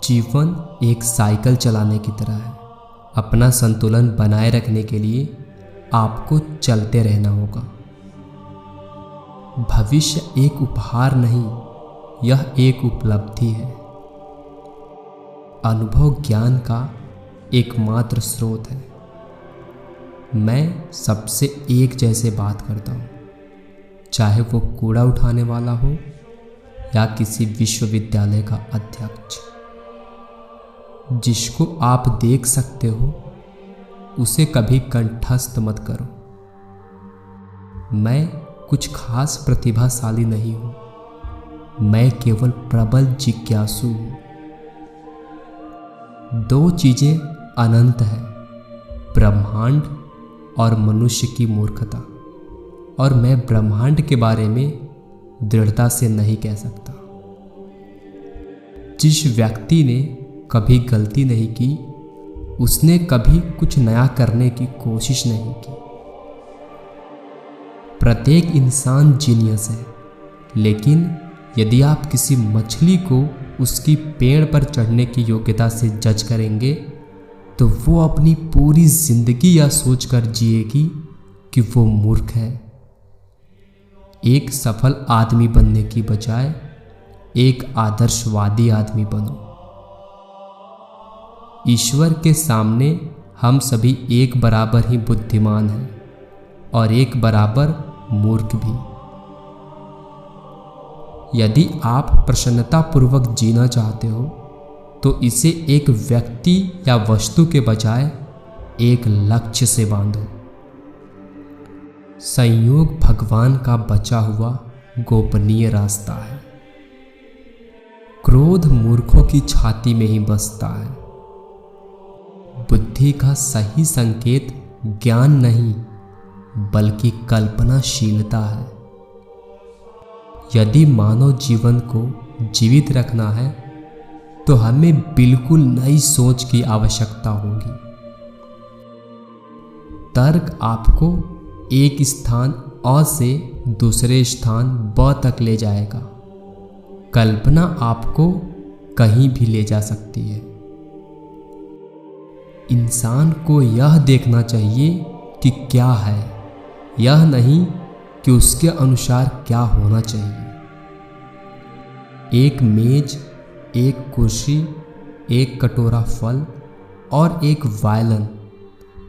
जीवन एक साइकिल चलाने की तरह है। अपना संतुलन बनाए रखने के लिए आपको चलते रहना होगा। भविष्य एक उपहार नहीं, यह एक उपलब्धि है। अनुभव ज्ञान का एकमात्र स्रोत है। मैं सबसे एक जैसे बात करता हूँ, चाहे वो कूड़ा उठाने वाला हो या किसी विश्वविद्यालय का अध्यक्ष। जिसको आप देख सकते हो उसे कभी कंठस्थ मत करो। मैं कुछ खास प्रतिभाशाली नहीं हूं, मैं केवल प्रबल जिज्ञासु हूं। दो चीजें अनंत है, ब्रह्मांड और मनुष्य की मूर्खता। और मैं ब्रह्मांड के बारे में दृढ़ता से नहीं कह सकता। जिस व्यक्ति ने कभी गलती नहीं की, उसने कभी कुछ नया करने की कोशिश नहीं की। प्रत्येक इंसान जीनियस है, लेकिन यदि आप किसी मछली को उसकी पेड़ पर चढ़ने की योग्यता से जज करेंगे, तो वो अपनी पूरी जिंदगी यह सोचकर जिएगी कि वो मूर्ख है। एक सफल आदमी बनने की बजाय एक आदर्शवादी आदमी बनो। ईश्वर के सामने हम सभी एक बराबर ही बुद्धिमान हैं और एक बराबर मूर्ख भी। यदि आप प्रसन्नतापूर्वक जीना चाहते हो तो इसे एक व्यक्ति या वस्तु के बजाय एक लक्ष्य से बांधो। संयोग भगवान का बचा हुआ गोपनीय रास्ता है। क्रोध मूर्खों की छाती में ही बसता है। बुद्धि का सही संकेत ज्ञान नहीं बल्कि कल्पनाशीलता है। यदि मानव जीवन को जीवित रखना है तो हमें बिल्कुल नई सोच की आवश्यकता होगी। तर्क आपको एक स्थान अ से दूसरे स्थान ब तक ले जाएगा। कल्पना आपको कहीं भी ले जा सकती है। इंसान को यह देखना चाहिए कि क्या है, यह नहीं कि उसके अनुसार क्या होना चाहिए। एक मेज, एक कुर्सी, एक कटोरा फल और एक वायलिन,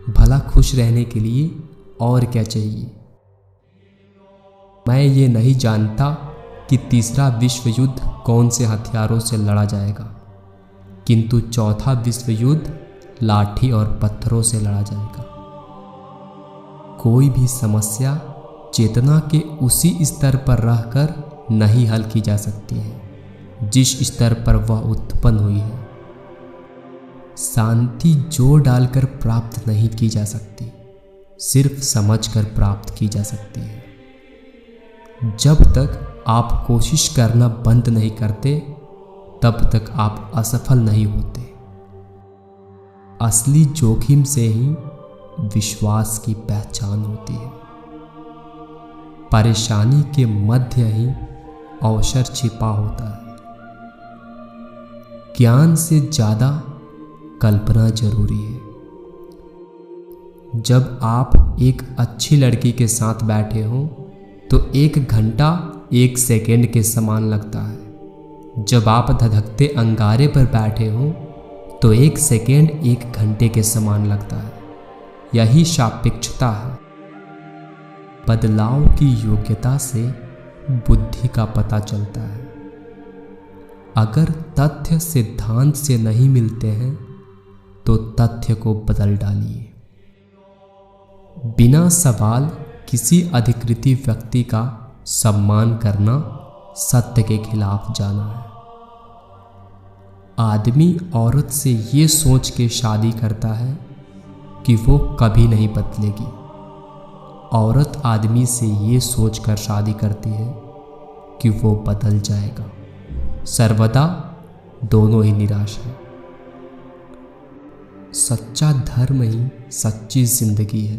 भला खुश रहने के लिए और क्या चाहिए। मैं ये नहीं जानता कि तीसरा विश्व युद्ध कौन से हथियारों से लड़ा जाएगा, किंतु चौथा विश्व युद्ध लाठी और पत्थरों से लड़ा जाएगा। कोई भी समस्या चेतना के उसी स्तर पर रहकर नहीं हल की जा सकती है जिस स्तर पर वह उत्पन्न हुई है। शांति जोर डालकर प्राप्त नहीं की जा सकती, सिर्फ समझकर प्राप्त की जा सकती है। जब तक आप कोशिश करना बंद नहीं करते, तब तक आप असफल नहीं होते। असली जोखिम से ही विश्वास की पहचान होती है। परेशानी के मध्य ही अवसर छिपा होता है। ज्ञान से ज्यादा कल्पना जरूरी है। जब आप एक अच्छी लड़की के साथ बैठे हो तो 1 घंटा 1 सेकेंड के समान लगता है। जब आप धधकते अंगारे पर बैठे हो तो 1 सेकेंड 1 घंटे के समान लगता है। यही सापेक्षता है। बदलाव की योग्यता से बुद्धि का पता चलता है। अगर तथ्य सिद्धांत से नहीं मिलते हैं तो तथ्य को बदल डालिए। बिना सवाल किसी अधिकृत व्यक्ति का सम्मान करना सत्य के खिलाफ जाना है। आदमी औरत से ये सोच के शादी करता है कि वो कभी नहीं बदलेगी। औरत आदमी से ये सोचकर शादी करती है कि वो बदल जाएगा। सर्वदा दोनों ही निराश हैं। सच्चा धर्म ही सच्ची जिंदगी है।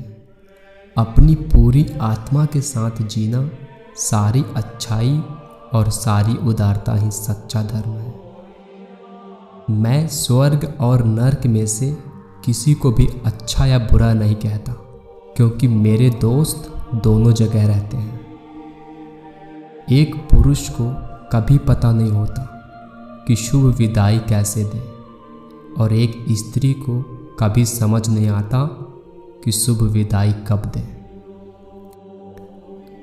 अपनी पूरी आत्मा के साथ जीना, सारी अच्छाई और सारी उदारता ही सच्चा धर्म है। मैं स्वर्ग और नर्क में से किसी को भी अच्छा या बुरा नहीं कहता, क्योंकि मेरे दोस्त दोनों जगह रहते हैं। एक पुरुष को कभी पता नहीं होता कि शुभ विदाई कैसे दे, और एक स्त्री को कभी समझ नहीं आता कि शुभ विदाई कब दे।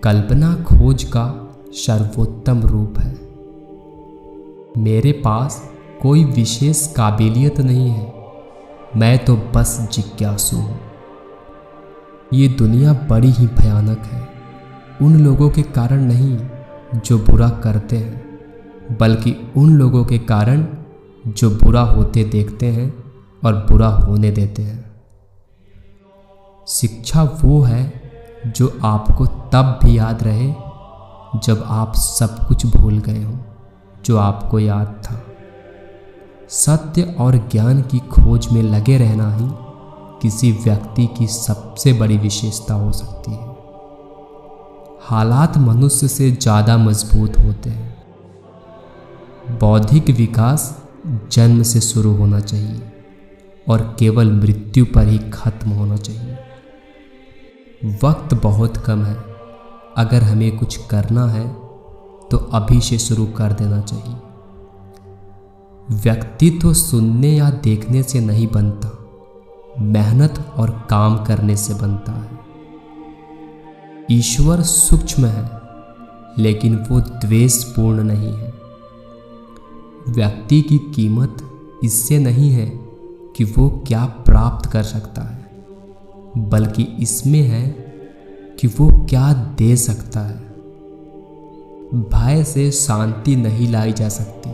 कल्पना खोज का सर्वोत्तम रूप है। मेरे पास कोई विशेष काबिलियत नहीं है, मैं तो बस जिज्ञासु हूँ। ये दुनिया बड़ी ही भयानक है, उन लोगों के कारण नहीं जो बुरा करते हैं, बल्कि उन लोगों के कारण जो बुरा होते देखते हैं और बुरा होने देते हैं। शिक्षा वो है जो आपको तब भी याद रहे जब आप सब कुछ भूल गए हों जो आपको याद था। सत्य और ज्ञान की खोज में लगे रहना ही किसी व्यक्ति की सबसे बड़ी विशेषता हो सकती है। हालात मनुष्य से ज़्यादा मजबूत होते हैं। बौद्धिक विकास जन्म से शुरू होना चाहिए और केवल मृत्यु पर ही खत्म होना चाहिए। वक्त बहुत कम है, अगर हमें कुछ करना है तो अभी से शुरू कर देना चाहिए। व्यक्तित्व सुनने या देखने से नहीं बनता, मेहनत और काम करने से बनता है। ईश्वर सूक्ष्म है, लेकिन वो द्वेषपूर्ण नहीं है। व्यक्ति की कीमत इससे नहीं है कि वो क्या प्राप्त कर सकता है, बल्कि इसमें है कि वो क्या दे सकता है। भय से शांति नहीं लाई जा सकती।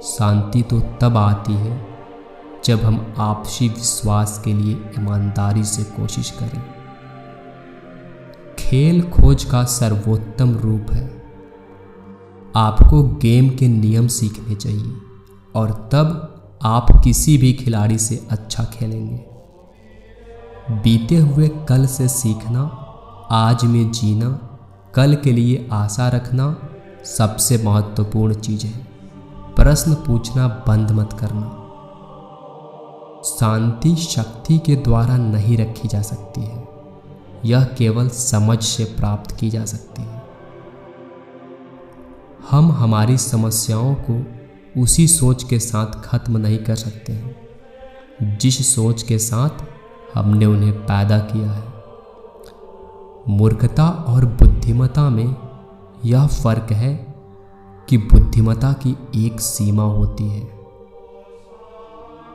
शांति तो तब आती है जब हम आपसी विश्वास के लिए ईमानदारी से कोशिश करें। खेल खोज का सर्वोत्तम रूप है। आपको गेम के नियम सीखने चाहिए और तब आप किसी भी खिलाड़ी से अच्छा खेलेंगे। बीते हुए कल से सीखना, आज में जीना, कल के लिए आशा रखना सबसे महत्वपूर्ण चीज़ है। प्रश्न पूछना बंद मत करना। शांति शक्ति के द्वारा नहीं रखी जा सकती है, यह केवल समझ से प्राप्त की जा सकती है। हम हमारी समस्याओं को उसी सोच के साथ खत्म नहीं कर सकते हैं जिस सोच के साथ हमने उन्हें पैदा किया है। मूर्खता और बुद्धिमता में यह फर्क है कि बुद्धिमता की एक सीमा होती है।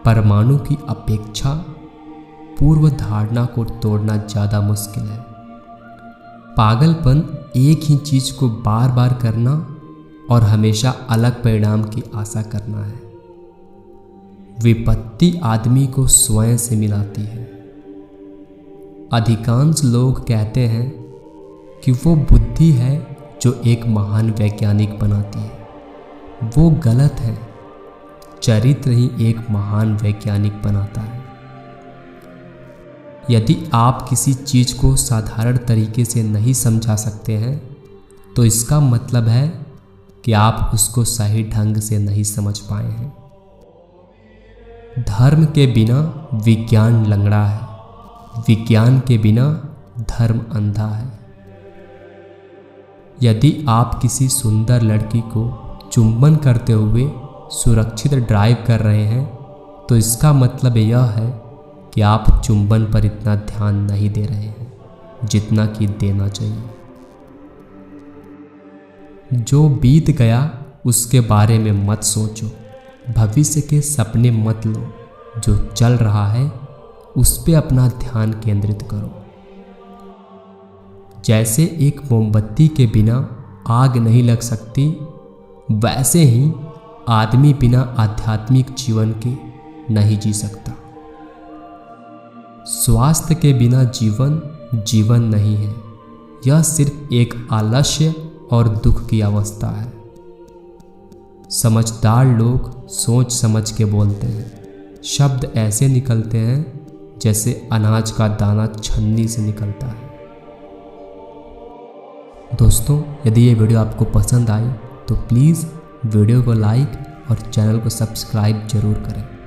परमाणु की अपेक्षा पूर्व धारणा को तोड़ना ज़्यादा मुश्किल है। पागलपन एक ही चीज़ को बार बार करना और हमेशा अलग परिणाम की आशा करना है। विपत्ति आदमी को स्वयं से मिलाती है। अधिकांश लोग कहते हैं कि वो बुद्धि है जो एक महान वैज्ञानिक बनाती है। वो गलत है। चरित्र ही एक महान वैज्ञानिक बनाता है। यदि आप किसी चीज़ को साधारण तरीके से नहीं समझा सकते हैं तो इसका मतलब है कि आप उसको सही ढंग से नहीं समझ पाए हैं। धर्म के बिना विज्ञान लंगड़ा है, विज्ञान के बिना धर्म अंधा है। यदि आप किसी सुंदर लड़की को चुंबन करते हुए सुरक्षित ड्राइव कर रहे हैं तो इसका मतलब यह है कि आप चुंबन पर इतना ध्यान नहीं दे रहे हैं जितना कि देना चाहिए। जो बीत गया उसके बारे में मत सोचो, भविष्य के सपने मत लो। जो चल रहा है उस पे अपना ध्यान केंद्रित करो। जैसे एक मोमबत्ती के बिना आग नहीं लग सकती, वैसे ही आदमी बिना आध्यात्मिक जीवन के नहीं जी सकता। स्वास्थ्य के बिना जीवन जीवन नहीं है, यह सिर्फ एक आलस्य और दुख की अवस्था है। समझदार लोग सोच समझ के बोलते हैं। शब्द ऐसे निकलते हैं जैसे अनाज का दाना छन्नी से निकलता है। दोस्तों, यदि ये वीडियो आपको पसंद आई तो प्लीज़ वीडियो को लाइक और चैनल को सब्सक्राइब जरूर करें।